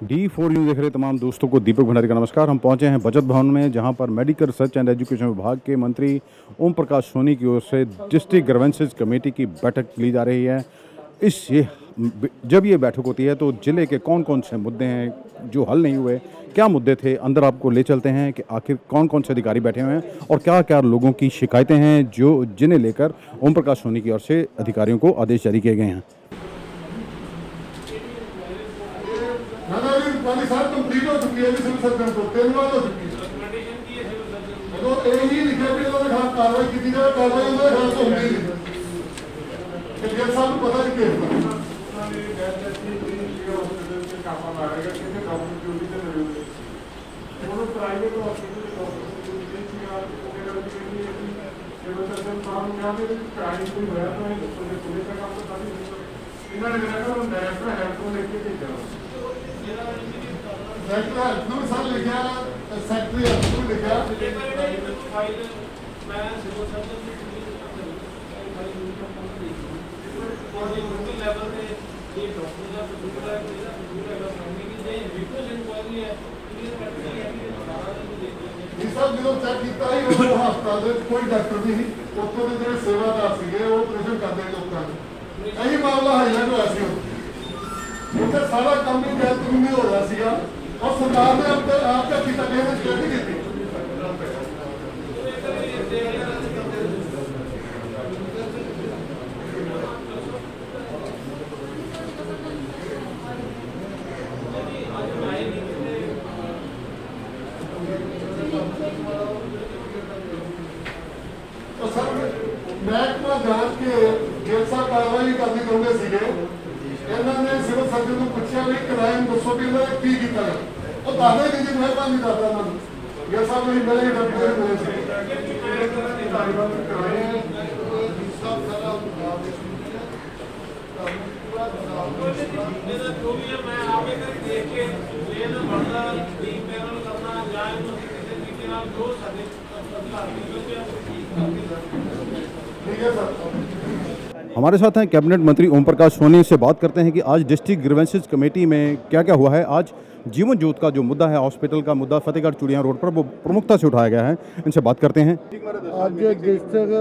D4 news देख रहे तमाम दोस्तों को दीपक भंडारी का नमस्कार। हम पहुंचे हैं बचत भवन में, जहां पर मेडिकल रिसर्च एंड एजुकेशन विभाग के मंत्री ओम प्रकाश सोनी की ओर से डिस्ट्रिक्ट ग्रीवेंसेस कमेटी की बैठक ली जा रही है। जब ये बैठक होती है तो जिले के कौन कौन से मुद्दे हैं जो हल नहीं हुए, क्या मुद्दे थे, अंदर आपको ले चलते हैं कि आखिर कौन कौन से अधिकारी बैठे हुए हैं और क्या क्या लोगों की शिकायतें हैं जिन्हें लेकर ओम प्रकाश सोनी की ओर से अधिकारियों को आदेश जारी किए गए हैं। वाली साहब कंप्लीट हो चुकी है सिविल सर्जन को 3 बार हो चुकी है। तो यही लिखा भी उन्होंने खिलाफ कार्रवाई की जाए, कार्रवाई उन्होंने खिलाफ तो होनी नहीं कि जेल साहब को पता नहीं केस लिखा सेक्रेटरी लिखा जो चेक किया हस्पताल कोई डॉक्टर नहीं उतों के जो सेवादार से ऑपरेशन करते लोगों ने यही मामला हाईलाइट होया सी उत्थे सारा काम ही गैर कानूनी हो रहा सीगा और सरकार ने आप क्या किया किसी ने शिकायत नहीं की। तो सर महकमा जांच के जेल साहब कार्रवाई करनी चाहते सीगे इन्होंने सिविल सर्जन को पूछा भी क्राइम दसो भी इन्होंने की किया वो दादा ही नहीं मेहरबानी दादा उन्होंने जेल साहब ने मिले डॉक्टर मिले थे ठीक है सर। हमारे साथ हैं कैबिनेट मंत्री ओम प्रकाश सोनी। से बात करते हैं कि आज डिस्ट्रिक्ट ग्रीवेंसेस कमेटी में क्या क्या हुआ है। आज जीवन ज्योत का जो मुद्दा है, हॉस्पिटल का मुद्दा फतेहगढ़ चूड़ियां रोड पर, वो प्रमुखता से उठाया गया है। इनसे बात करते हैं। आज डिस्ट्रिक्ट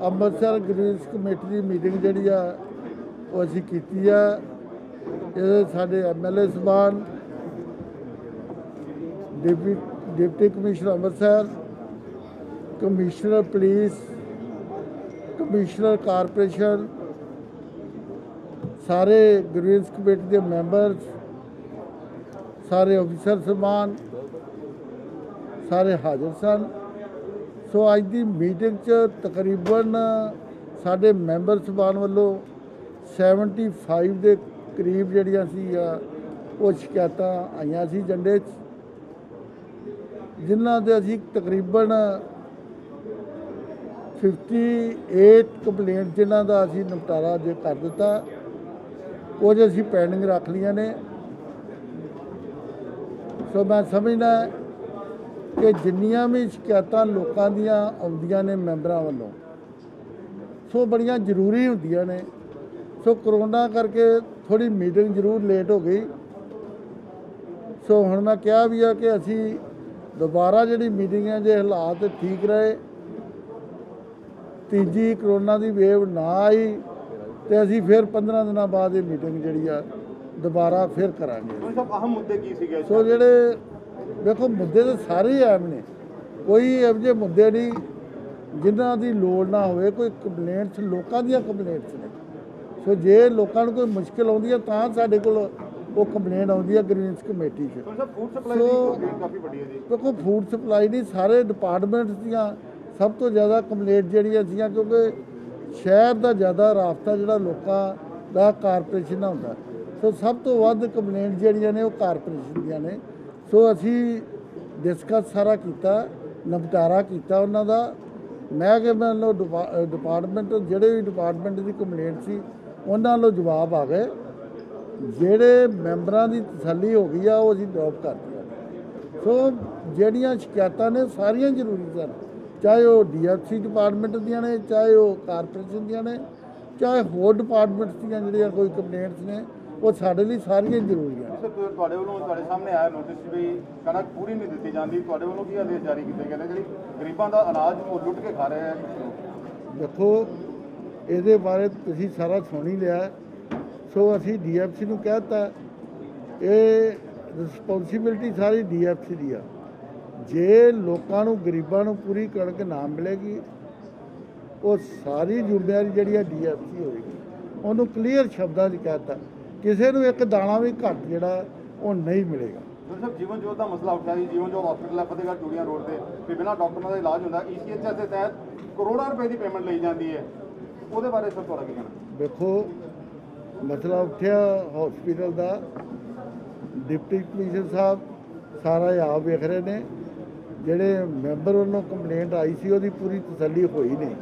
ਅੰਮ੍ਰਿਤਸਰ ग्रीवेंस कमेटी की मीटिंग जी असी की साढ़े MLA ਸਾਹਿਬਾਨ deputy commissioner Amritsar commissioner police commissioner corporation सारे ग्रीवेंस कमेटी के मैंबर्स सारे ऑफिसर समान सारे हाजिर सन। सो अज की मीटिंग तकरीबन साढ़े मैंबर सबान वालों 75 के करीब जड़ियाँ वो शिकायत आईयां सी एजेंडे जिन्हों के असी तकरीबन 58 कंप्लेंट जिन्हों का असी निपटारा अज कर दिता, कुछ असी पेंडिंग रख लिया ने। सो मैं समझना कि जिन्नियां भी शिकायत लोगों दियां आउंदियां ने मैंबरां वालों सो बड़ियां जरूरी होंदियां ने। सो करोना करके थोड़ी मीटिंग जरूर लेट हो गई। सो हुण मैं कहा भी है कि असी दोबारा जी मीटिंग है जे हालात ठीक रहे, तीजी करोना की वेव ना आई तो असी फिर 15 दिनों बाद ये मीटिंग जी दोबारा फिर करांगे। अहम मुद्दे की सीगे सो जेडे देखो मुद्दे तो सारे ही अहम ने, कोई इहो जे मुद्दे नहीं जिन्हां दी लोड़ ना होवे। कोई कंप्लेंट्स लोकां दीयां कंप्लेंट्स ने। सो जे लोकां नूं कोई मुश्किल आउंदी है तां साडे कोल वो कंप्लेंट आउंदी है ग्रीवेंस कमेटी च। देखो फूड सप्लाई नहीं सारे डिपार्टमेंट्स दीयां सब तो ज़्यादा कंप्लेंट जिहड़ियां सीगियां क्योंकि शहर का ज़्यादा राबता जिहड़ा लोकां दा कारपोरेशन नाल हुंदा। सो सब तो वध कंप्लेंट जिहड़ियां ने वो कारपोरेशन दीयां ने। सो असी डिस्कस सारा किया, निपटारा किया उन्हों का। मैं कि मैं डिपार्टमेंट जोड़े भी डिपार्टमेंट की कंप्लेंट सी उन्होंने जवाब आ गए, जोड़े मैंबरां की तसल्ली हो गई वो असी ड्रॉप कर दिया। सो ਜਿਹੜੀਆਂ शिकायत ने सारिया जरूरी सन, चाहे वो DFC डिपार्टमेंट दियां ने, चाहे वो कारपोरेशन दियां ने, चाहे होर डिपार्टमेंट्स दियां ਜਿਹੜੀਆਂ कोई कंप्लेंट्स ने ਉਹ ਸਾਡੇ ਲਈ ਸਾਰੀਆਂ ਜ਼ਰੂਰੀ ਹੈ। ਤੁਹਾਡੇ ਵੱਲੋਂ ਤੁਹਾਡੇ ਸਾਹਮਣੇ ਆਇਆ ਨੋਟਿਸ ਵੀ ਕਣਕ ਪੂਰੀ ਨਹੀਂ ਦਿੱਤੀ ਜਾਂਦੀ, ਤੁਹਾਡੇ ਵੱਲੋਂ ਕੀ ਆਦੇਸ਼ ਜਾਰੀ ਕੀਤੇ ਗਏ ਨੇ? ਜਿਹੜੀ ਗਰੀਬਾਂ ਦਾ ਅਨਾਜ ਉਹ ਲੁੱਟ ਕੇ ਖਾ ਰਹੇ ਆ ਕੁਝ ਲੋਕ। ਦੇਖੋ ਇਹਦੇ ਬਾਰੇ ਤੁਸੀਂ ਸਾਰਾ ਸੁਣ ਹੀ ਲਿਆ। ਸੋ ਅਸੀਂ ਡੀਐਫਸੀ ਨੂੰ ਕਹਿਤਾ ਇਹ ਰਿਸਪੌਂਸਿਬਿਲਟੀ ਸਾਰੀ ਡੀਐਫਸੀ ਦੀ ਆ। ਜੇ ਲੋਕਾਂ ਨੂੰ ਗਰੀਬਾਂ ਨੂੰ ਪੂਰੀ ਕਣਕ ਨਾ ਮਿਲੇਗੀ ਉਹ ਸਾਰੀ ਜ਼ਿੰਮੇਵਾਰੀ ਜਿਹੜੀ ਆ ਡੀਐਫਸੀ ਹੋਏਗੀ। ਉਹਨੂੰ ਕਲੀਅਰ ਸ਼ਬਦਾਂ 'ਚ ਕਹਿਤਾ ਕਿਸੇ ਨੂੰ ਇੱਕ ਦਾਣਾ ਵੀ ਘੱਟ ਜਿਹੜਾ ਉਹ ਨਹੀਂ ਮਿਲੇਗਾ। ਸਰ ਜੀਵਨ ਜੋਤ ਦਾ ਮਸਲਾ ਉੱਠਿਆ ਜੀ, ਜੀਵਨ ਜੋਤ ਹਸਪੀਟਲ ਹੈ ਫਤਿਹਗੜ੍ਹ ਚੂੜੀਆਂ ਰੋਡ ਤੇ ਕਿ ਬਿਨਾਂ ਡਾਕਟਰਾਂ ਦਾ ਇਲਾਜ ਹੁੰਦਾ, ECHS ਦੇ ਤਹਿਤ ਕਰੋੜਾਂ ਰੁਪਏ ਦੀ ਪੇਮੈਂਟ ਲਈ ਜਾਂਦੀ ਹੈ, ਉਹਦੇ ਬਾਰੇ ਸਰ ਤੁਹਾਡਾ ਕੀ ਕਹਿਣਾ? ਦੇਖੋ ਮਸਲਾ ਉੱਠਿਆ ਹਸਪੀਟਲ ਦਾ, ਡਿਪਟੀ ਕਮਿਸ਼ਨਰ ਸਾਹਿਬ ਸਾਰਾ ਆਪ ਵੇਖ ਰਹੇ ਨੇ। ਜਿਹੜੇ ਮੈਂਬਰ ਵੱਲੋਂ ਕੰਪਲੇਂਟ ਆਈ ਸੀ ਉਹਦੀ ਪੂਰੀ ਤਸੱਲੀ ਹੋਈ ਨਹੀਂ।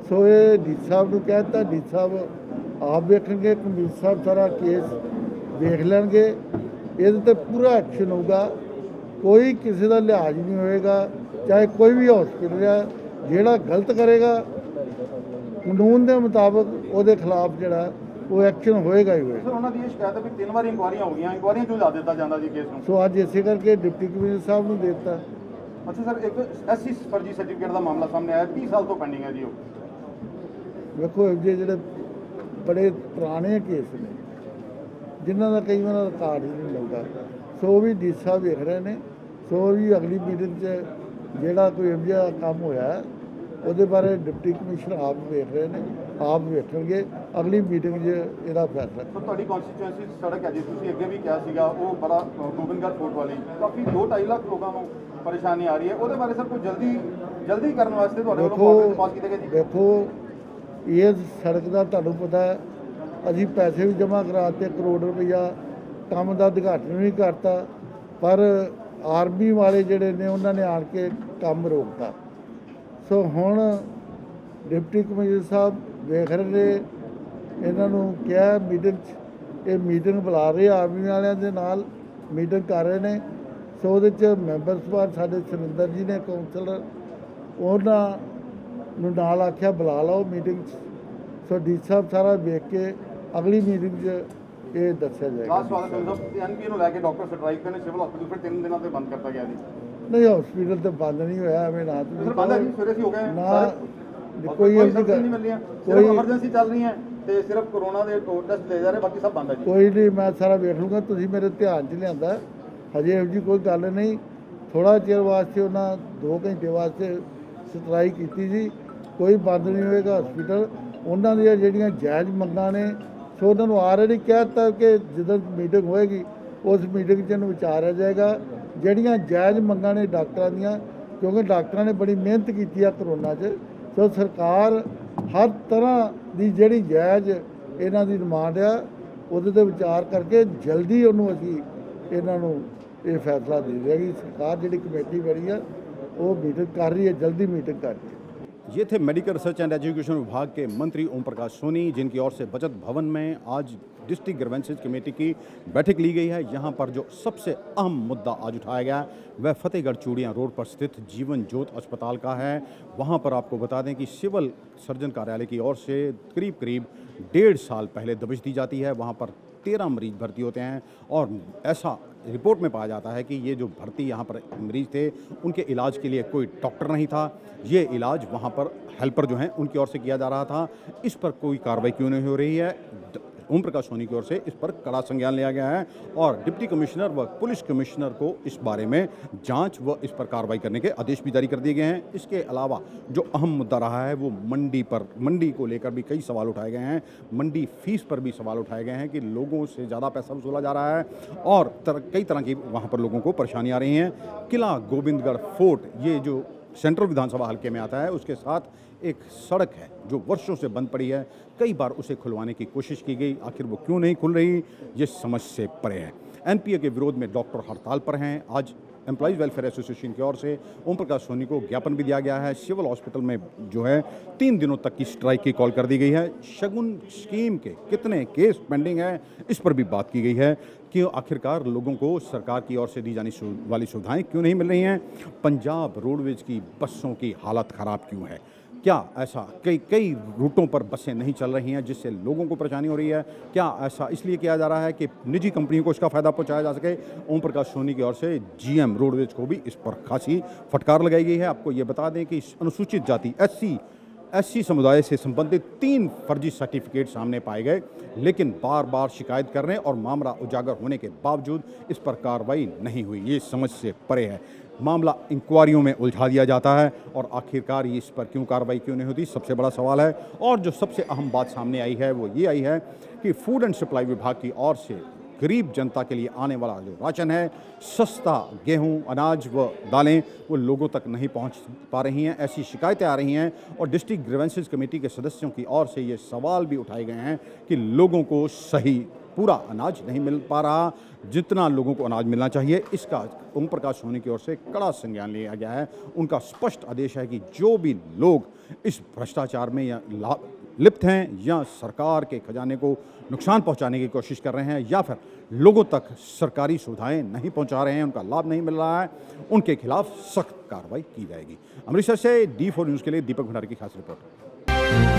ਸੋ ਇਹ ਡੀ ਸਾਹਿਬ ਨੂੰ ਕਹਿਤਾ, ਡੀ ਸਾਹਿਬ ਆਪ ਵੇਖਣਗੇ, ਕਮਿਸ਼ਨਰ ਸਾਹਿਬ ਸਾਰਾ ਕੇਸ ਵੇਖ ਲੈਣਗੇ, ਇਹਦੇ ਤੇ ਪੂਰਾ ਐਕਸ਼ਨ ਹੋਊਗਾ। ਕੋਈ ਕਿਸੇ ਦਾ ਲਿਹਾਜ਼ ਨਹੀਂ ਹੋਏਗਾ, ਚਾਹੇ ਕੋਈ ਵੀ ਹਸਪੀਟਲ ਹੈ। ਜਿਹੜਾ ਗਲਤ ਕਰੇਗਾ ਕਾਨੂੰਨ ਦੇ ਮੁਤਾਬਕ ਉਹਦੇ ਖਿਲਾਫ ਜਿਹੜਾ ਉਹ ਐਕਸ਼ਨ ਹੋਏਗਾ ਹੀ ਹੋਏਗਾ। ਸਰ ਉਹਨਾਂ ਦੀ ਇਹ ਸ਼ਿਕਾਇਤ ਹੈ ਵੀ 3 ਵਾਰੀ ਇਨਕੁਆਰੀਆਂ ਹੋ ਗਈਆਂ, ਇਨਕੁਆਰੀਆਂ ਕਿਉਂ ਲਾ ਦਿੱਤਾ ਜਾਂਦਾ ਜੀ ਕੇਸ ਨੂੰ? ਸੋ ਅੱਜ ਇਸੇ ਕਰਕੇ ਡਿਪਟੀ ਕਮਿਸ਼ਨਰ ਸਾਹਿਬ ਨੂੰ ਦੇ ਦਿੱਤਾ। ਅੱਛਾ ਸਰ, ਇੱਕ SC ਫਰਜ਼ੀ ਸਰਟੀਫਿਕੇਟ ਦਾ ਮਾਮਲਾ ਸਾਹਮਣੇ ਆਇਆ, 30 ਸਾਲ ਤੋਂ ਪੈਂਡਿੰਗ ਹੈ ਜੀ ਉਹ। ਵੇਖੋ ਜਿਹੜੇ ਬੜੇ ਪੁਰਾਣੇ ਕੇਸ ਨੇ ਜਿਨ੍ਹਾਂ ਦਾ ਕਈ ਵਾਰ ਰਿਕਾਰਡ ਹੀ ਨਹੀਂ ਮਿਲਦਾ, ਸੋ ਉਹ ਵੀ ਡੀ ਸਾਹਿਬ ਵੇਖ ਰਹੇ ਨੇ। ਸੋ ਵੀ ਅਗਲੀ ਮੀਟਿੰਗ 'ਚ ਜਿਹੜਾ ਕੋਈ ਇਹੋ ਜਿਹਾ ਕੰਮ ਹੋਇਆ ਉਹਦੇ ਬਾਰੇ ਡਿਪਟੀ ਕਮਿਸ਼ਨਰ ਆਪ ਵੇਖ ਰਹੇ ਨੇ, ਆਪ ਵੇਖਣਗੇ। ਅਗਲੀ ਮੀਟਿੰਗ 'ਚ ਇਹਦਾ ਫੈਸਲਾ। ਸਰ ਤੁਹਾਡੀ ਕਨਸਟੀਚੁਐਂਸੀ ਸੜਕ ਹੈ ਜੀ, ਤੁਸੀਂ ਅੱਗੇ ਵੀ ਕਿਹਾ ਸੀਗਾ, ਉਹ ਬੜਾ ਗੋਬਿੰਦਗੜ੍ਹ ਫੋਰਟ ਵਾਲੀ ਕਾਫੀ 2-2.5 ਲੱਖ ਲੋਕਾਂ ਨੂੰ ਪਰੇਸ਼ਾਨੀ ਆ ਰਹੀ ਹੈ, ਉਹਦੇ ਬਾਰੇ ਸਰ ਕੋਈ ਜਲਦੀ ਕਰਨ ਵਾਸਤੇ ਤੁਹਾਡੇ ਵੱਲੋਂ ਆਰਡਰ ਪਾਸ ਕੀਤੇ ਗਏ ਜੀ? ਦੇਖੋ ਇਸ ਸੜਕ ਦਾ ਤੁਹਾਨੂੰ ਪਤਾ ਹੈ ਅਸੀਂ ਪੈਸੇ ਵੀ ਜਮ੍ਹਾਂ ਕਰਾਤੇ, ਕਰੋੜ ਰੁਪਈਆ ਕੰਮ ਦਾ ਉਦਘਾਟਨ ਵੀ ਕਰਤਾ, ਪਰ ਆਰਮੀ ਵਾਲੇ ਜਿਹੜੇ ਨੇ ਉਹਨਾਂ ਨੇ ਆਣ ਕੇ ਕੰਮ ਰੋਕਤਾ। ਸੋ ਹੁਣ ਡਿਪਟੀ ਕਮਿਸ਼ਨਰ ਸਾਹਿਬ ਵੇਖ ਰਹੇ ਨੇ, ਇਹਨਾਂ ਨੂੰ ਕਿਹਾ ਮੀਟਿੰਗ 'ਚ, ਇਹ ਮੀਟਿੰਗ ਬੁਲਾ ਰਹੇ ਆਰਮੀ ਵਾਲਿਆਂ ਦੇ ਨਾਲ ਮੀਟਿੰਗ ਕਰ ਰਹੇ ਨੇ। ਸੋ ਉਹਦੇ 'ਚ ਮੈਂਬਰ ਸਾਹਿਬਾਨ ਸਾਡੇ ਸੁਰਿੰਦਰ ਜੀ ਨੇ ਕਾਉਂਸਲਰ, ਉਹਨਾਂ ਨੂੰ ਨਾਲ ਆਖਿਆ ਬੁਲਾ ਲਓ ਮੀਟਿੰਗ 'ਚ। ਸੋ ਡੀ ਸਾਹਿਬ ਸਾਰਾ ਵੇਖ ਕੇ ਅਗਲੀ ਮੀਟਿੰਗ 'ਚ ਇਹ ਦੱਸਿਆ ਜਾਏਗਾ। ਲਾਸਟ ਸਵਾਲ ਹੈ ਸਰ, NPA ਨੂੰ ਲੈ ਕੇ ਡਾਕਟਰ ਸਟ੍ਰਾਈਕ ਕਰਨੇ, ਸਿਵਲ ਹਸਪੀਟਲ ਫਿਰ 3 ਦਿਨਾਂ ਤੇ ਬੰਦ ਕਰਤਾ ਗਿਆ ਜੀ। ਨਹੀਂ ਹਸਪੀਟਲ ਤੇ ਬੰਦ ਨਹੀਂ ਹੋਇਆ, ਐਵੇਂ ਨਾ ਸਰ ਬੰਦ ਹੈ ਜੀ, ਸਵੇਰੇ ਸੀ ਹੋ ਗਏ ਨਾ ਕੋਈ ਨਹੀਂ ਮਿਲ ਰਹੀਆਂ, ਸਿਰਫ ਐਮਰਜੈਂਸੀ ਚੱਲ ਰਹੀ ਹੈ ਤੇ ਸਿਰਫ ਕੋਰੋਨਾ ਦੇ ਟੈਸਟ ਲੈ ਜਾ ਰਹੇ, ਬਾਕੀ ਸਭ ਬੰਦ ਹੈ ਜੀ। ਕੋਈ ਨਹੀਂ, ਮੈਂ ਸਾਰਾ ਵੇਖ ਲੂੰਗਾ, ਤੁਸੀਂ ਮੇਰੇ ਧਿਆਨ 'ਚ ਲਿਆਂਦਾ। ਹਜੇ ਇਹੋ ਜਿਹੀ ਕੋਈ ਗੱਲ ਨਹੀਂ। ਥੋੜ੍ਹਾ ਚਿਰ ਵਾਸਤੇ ਉਹਨਾਂ 2 ਘੰਟੇ ਵਾਸਤੇ ਸਟ੍ਰਾਈਕ ਕੀਤੀ ਸੀ, ਕੋਈ ਬੰਦ ਨਹੀਂ ਹੋਏਗਾ ਹਸਪੀਟਲ। ਉਹਨਾਂ ਦੀਆਂ ਜਿਹੜੀਆਂ ਜਾਇਜ਼ ਮੰਗਾਂ ਨੇ, ਸੋ ਉਹਨਾਂ ਨੂੰ ਆਲਰੇਡੀ ਕਹਿ ਦਿੱਤਾ ਕਿ ਜਦੋਂ ਮੀਟਿੰਗ ਹੋਏਗੀ ਉਸ ਮੀਟਿੰਗ 'ਚ ਇਹਨੂੰ ਵਿਚਾਰਿਆ ਜਾਏਗਾ। ਜਿਹੜੀਆਂ ਜਾਇਜ਼ ਮੰਗਾਂ ਨੇ ਡਾਕਟਰਾਂ ਦੀਆਂ, ਕਿਉਂਕਿ ਡਾਕਟਰਾਂ ਨੇ ਬੜੀ ਮਿਹਨਤ ਕੀਤੀ ਆ ਕਰੋਨਾ 'ਚ, ਸੋ ਸਰਕਾਰ ਹਰ ਤਰ੍ਹਾਂ ਦੀ ਜਿਹੜੀ ਜਾਇਜ਼ ਇਹਨਾਂ ਦੀ ਡਿਮਾਂਡ ਆ ਉਹਦੇ 'ਤੇ ਵਿਚਾਰ ਕਰਕੇ ਜਲਦੀ ਉਹਨੂੰ ਅਸੀਂ ਇਹਨਾਂ ਨੂੰ ਇਹ ਫੈਸਲਾ ਦੇ ਦੇਗੀ। ਸਰਕਾਰ ਜਿਹੜੀ ਕਮੇਟੀ ਬਣੀ है वो मीटिंग कर रही है, जल्दी मीटिंग कर रही है। ये थे मेडिकल रिसर्च एंड एजुकेशन विभाग के मंत्री ओम प्रकाश सोनी, जिनकी ओर से बचत भवन में आज डिस्ट्रिक्ट ग्रीवेंसेज कमेटी की बैठक ली गई है। यहाँ पर जो सबसे अहम मुद्दा आज उठाया गया वह फतेहगढ़ चूड़ियाँ रोड पर स्थित जीवन ज्योत अस्पताल का है। वहाँ पर आपको बता दें कि सिविल सर्जन कार्यालय की ओर से करीब 1.5 साल पहले दबिश दी जाती है। वहाँ पर 13 मरीज भर्ती होते हैं और ऐसा रिपोर्ट में पाया जाता है कि ये जो भर्ती यहाँ पर मरीज थे उनके इलाज के लिए कोई डॉक्टर नहीं था। ये इलाज वहाँ पर हेल्पर जो हैं उनकी ओर से किया जा रहा था। इस पर कोई कार्रवाई क्यों नहीं हो रही है? ओम प्रकाश सोनी की ओर से इस पर कड़ा संज्ञान लिया गया है और डिप्टी कमिश्नर व पुलिस कमिश्नर को इस बारे में जांच व इस पर कार्रवाई करने के आदेश भी जारी कर दिए गए हैं। इसके अलावा जो अहम मुद्दा रहा है वो मंडी को लेकर भी कई सवाल उठाए गए हैं। मंडी फीस पर भी सवाल उठाए गए हैं कि लोगों से ज़्यादा पैसा वसूला जा रहा है और कई तरह की वहाँ पर लोगों को परेशानी आ रही हैं। किला गोविंदगढ़ फोर्ट ये जो सेंट्रल विधानसभा हल्के में आता है उसके साथ एक सड़क है जो वर्षों से बंद पड़ी है। कई बार उसे खुलवाने की कोशिश की गई, आखिर वो क्यों नहीं खुल रही ये समझ से परे है। एनपीए के विरोध में डॉक्टर हड़ताल पर हैं। आज एम्प्लॉइज़ वेलफेयर एसोसिएशन की ओर से ओम प्रकाश सोनी को ज्ञापन भी दिया गया है। सिविल हॉस्पिटल में जो है 3 दिनों तक की स्ट्राइक की कॉल कर दी गई है। शगुन स्कीम के कितने केस पेंडिंग है इस पर भी बात की गई है कि आखिरकार लोगों को सरकार की ओर से दी जाने वाली सुविधाएं क्यों नहीं मिल रही हैं। पंजाब रोडवेज की बसों की हालत ख़राब क्यों है। क्या ऐसा कई रूटों पर बसें नहीं चल रही हैं जिससे लोगों को परेशानी हो रही है? क्या ऐसा इसलिए किया जा रहा है कि निजी कंपनियों को इसका फ़ायदा पहुंचाया जा सके? ओम प्रकाश सोनी की ओर से जीएम रोडवेज को भी इस पर खासी फटकार लगाई गई है। आपको ये बता दें कि अनुसूचित जाति एससी समुदाय से संबंधित 3 फर्जी सर्टिफिकेट सामने पाए गए, लेकिन बार बार शिकायत करने और मामला उजागर होने के बावजूद इस पर कार्रवाई नहीं हुई। ये समझ से परे है। मामला इंक्वायरियों में उलझा दिया जाता है और आखिरकार ये इस पर क्यों नहीं होती, सबसे बड़ा सवाल है। और जो सबसे अहम बात सामने आई है वो ये आई है कि फूड एंड सप्लाई विभाग की ओर से गरीब जनता के लिए आने वाला जो राशन है, सस्ता गेहूं, अनाज व दालें, वो लोगों तक नहीं पहुंच पा रही हैं। ऐसी शिकायतें आ रही हैं और डिस्ट्रिक्ट ग्रीवेंसेस कमेटी के सदस्यों की ओर से ये सवाल भी उठाए गए हैं कि लोगों को सही पूरा अनाज नहीं मिल पा रहा जितना लोगों को अनाज मिलना चाहिए। इसका ओम प्रकाश सोनी की ओर से कड़ा संज्ञान लिया गया है। उनका स्पष्ट आदेश है कि जो भी लोग इस भ्रष्टाचार में या लिप्त हैं या सरकार के खजाने को नुकसान पहुंचाने की कोशिश कर रहे हैं या फिर लोगों तक सरकारी सुविधाएं नहीं पहुंचा रहे हैं, उनका लाभ नहीं मिल रहा है, उनके खिलाफ सख्त कार्रवाई की जाएगी। अमृतसर से D4 न्यूज़ के लिए दीपक भंडारी की खास रिपोर्ट।